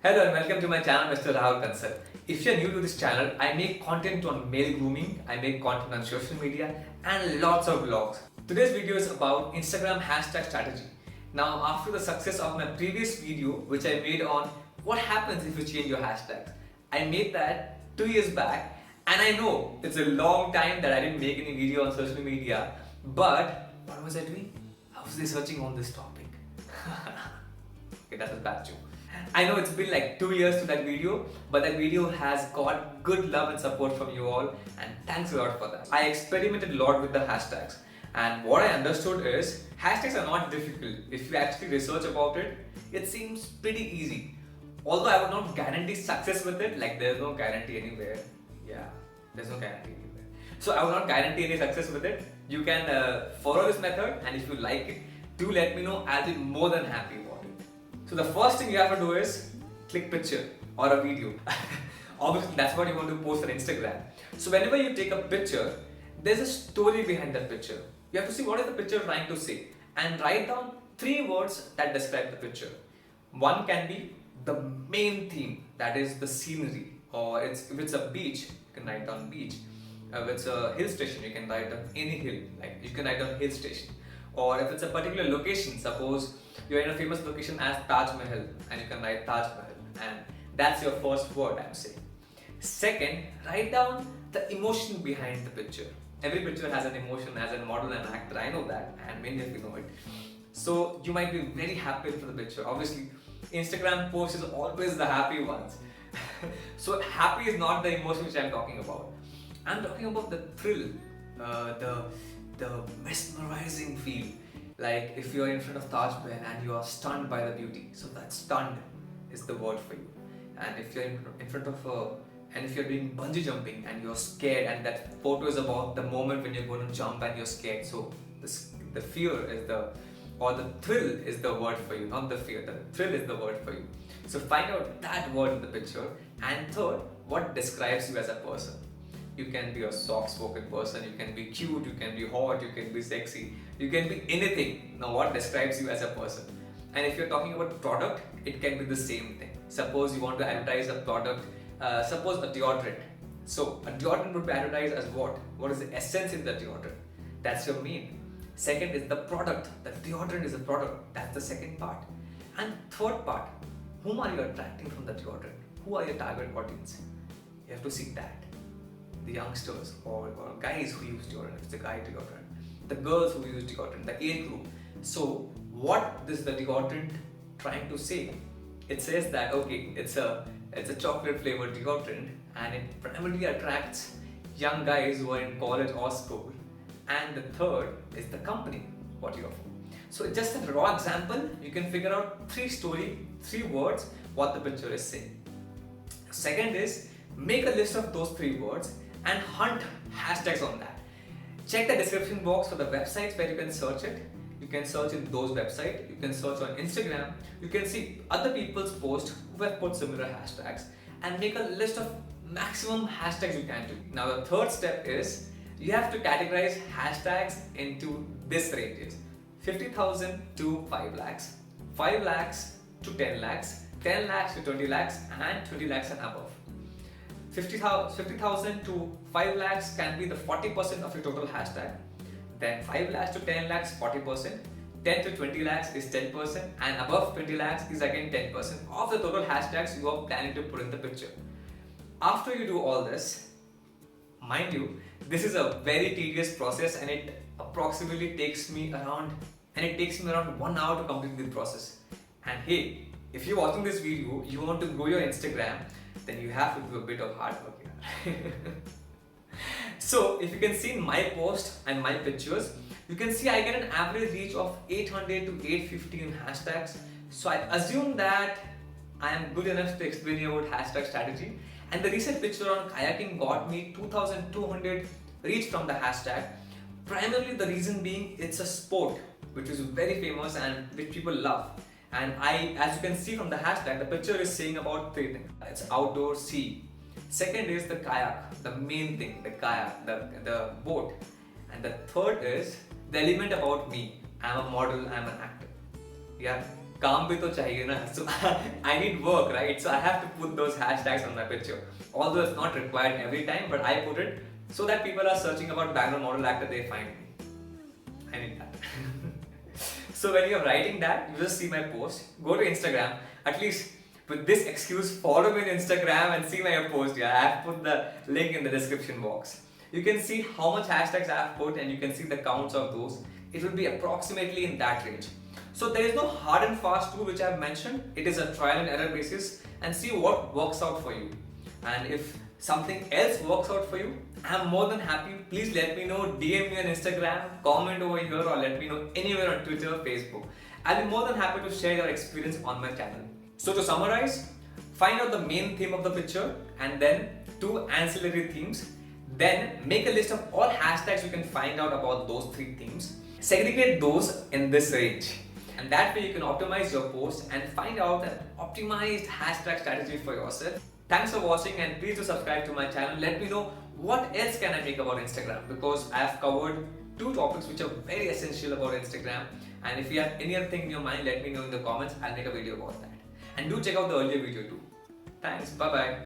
Hello and welcome to my channel Mr. Rahul Kansal. If you're new to this channel, I make content on male grooming, I make content on social media and lots of vlogs. Today's video is about Instagram hashtag strategy. Now after the success of my previous video which I made on what happens if you change your hashtags, I made that 2 years back and I know it's a long time that I didn't make any video on social media, but what was I doing? I was researching on this topic. Okay, that's a bad joke. I know it's been like 2 years to that video, but that video has got good love and support from you all, and thanks a lot for that. I experimented a lot with the hashtags, and what I understood is hashtags are not difficult. If you actually research about it, it seems pretty easy. Although I would not guarantee success with it, like there's no guarantee anywhere. Yeah, there's no guarantee anywhere. So I will not guarantee any success with it. You can follow this method, and if you like it, do let me know. I'll be more than happy about it. So the first thing you have to do is click picture or a video. Obviously that's what you want to post on Instagram. So whenever you take a picture, there's a story behind that picture. You have to see what is the picture trying to say and write down 3 words that describe the picture. One can be the main theme, that is the scenery, or if it's a beach, you can write down beach. If it's a hill station, you can write down any hill, like you can write down hill station. Or if it's a particular location, suppose you're in a famous location as Taj Mahal and you can write Taj Mahal, and that's your first word I'm saying. Second, write down the emotion behind the picture. Every picture has an emotion, as a model and actor, I know that, and many of you know it. So you might be very happy for the picture. Obviously, Instagram post is always the happy ones. So happy is not the emotion which I'm talking about. I'm talking about the thrill, the mesmerizing feel. Like if you're in front of Taj Mahal and you are stunned by the beauty, so that stunned is the word for you. And if you're in front of and if you're doing bungee jumping and you're scared, and that photo is about the moment when you're going to jump and you're scared, so the fear is the thrill is the word for you, not the fear. The thrill is the word for you. So find out that word in the picture. And third, what describes you as a person. You can be a soft-spoken person, you can be cute, you can be hot, you can be sexy, you can be anything. Now what describes you as a person? And if you're talking about product, it can be the same thing. Suppose you want to advertise a product, suppose a deodorant. So a deodorant would be advertised as what? What is the essence in the deodorant? That's your main. Second is the product. The deodorant is a product. That's the second part. And third part, whom are you attracting from the deodorant? Who are your target audience? You have to see that. The youngsters or guys who use deodorant, if it's a guy deodorant, the girls who use deodorant, the age group. So what is the deodorant trying to say? It says that okay, it's a chocolate flavored deodorant, and it primarily attracts young guys who are in college or school. And the third is the company, what you offer. So just a raw example, you can figure out 3 words what the picture is saying. Second is make a list of those 3 words and hunt hashtags on that. Check the description box for the websites where you can search it. You can search in those websites. You can search on Instagram. You can see other people's posts who have put similar hashtags and make a list of maximum hashtags you can do. Now the third step is you have to categorize hashtags into this ranges: 50,000 to 5 lakhs, 5 lakhs to 10 lakhs, 10 lakhs to 20 lakhs, and 20 lakhs and above. 50,000 to 5 lakhs can be the 40% of your total hashtag. Then 5 lakhs to 10 lakhs, 40%. 10 to 20 lakhs is 10%, and above 20 lakhs is again 10% of the total hashtags you are planning to put in the picture. After you do all this, mind you, this is a very tedious process, and it approximately takes me around 1 hour to complete the process. And hey, if you're watching this video, you want to grow your Instagram, then you have to do a bit of hard work here. So if you can see in my post and my pictures, you can see I get an average reach of 800 to 850 in hashtags. So I assume that I am good enough to explain you about hashtag strategy. And the recent picture on kayaking got me 2200 reach from the hashtag. Primarily the reason being it's a sport which is very famous and which people love. And as you can see from the hashtag, the picture is saying about 3 things. It's outdoor, sea. Second is the kayak, the main thing, the kayak, the boat. And the third is the element about me. I'm a model, I'm an actor. Yeah, काम भी तो चाहिए ना. So I need work, right? So I have to put those hashtags on my picture. Although it's not required every time, but I put it so that people are searching about background model actor, they find me. I need that. So when you're writing that, you just see my post, go to Instagram, at least with this excuse, follow me on Instagram and see my post. Yeah, I have put the link in the description box. You can see how much hashtags I have put and you can see the counts of those. It will be approximately in that range. So there is no hard and fast rule which I have mentioned. It is a trial and error basis and see what works out for you. And if something else works out for you, I'm more than happy. Please let me know, DM me on Instagram, comment over here, or let me know anywhere on Twitter or Facebook. I'll be more than happy to share your experience on my channel. So to summarize, find out the main theme of the picture and then 2 ancillary themes. Then make a list of all hashtags you can find out about those 3 themes. Segregate those in this range. And that way you can optimize your post and find out an optimized hashtag strategy for yourself. Thanks for watching and please do subscribe to my channel. Let me know what else can I make about Instagram, because I have covered 2 topics which are very essential about Instagram. And if you have any other thing in your mind, let me know in the comments. I'll make a video about that. And do check out the earlier video too. Thanks. Bye bye.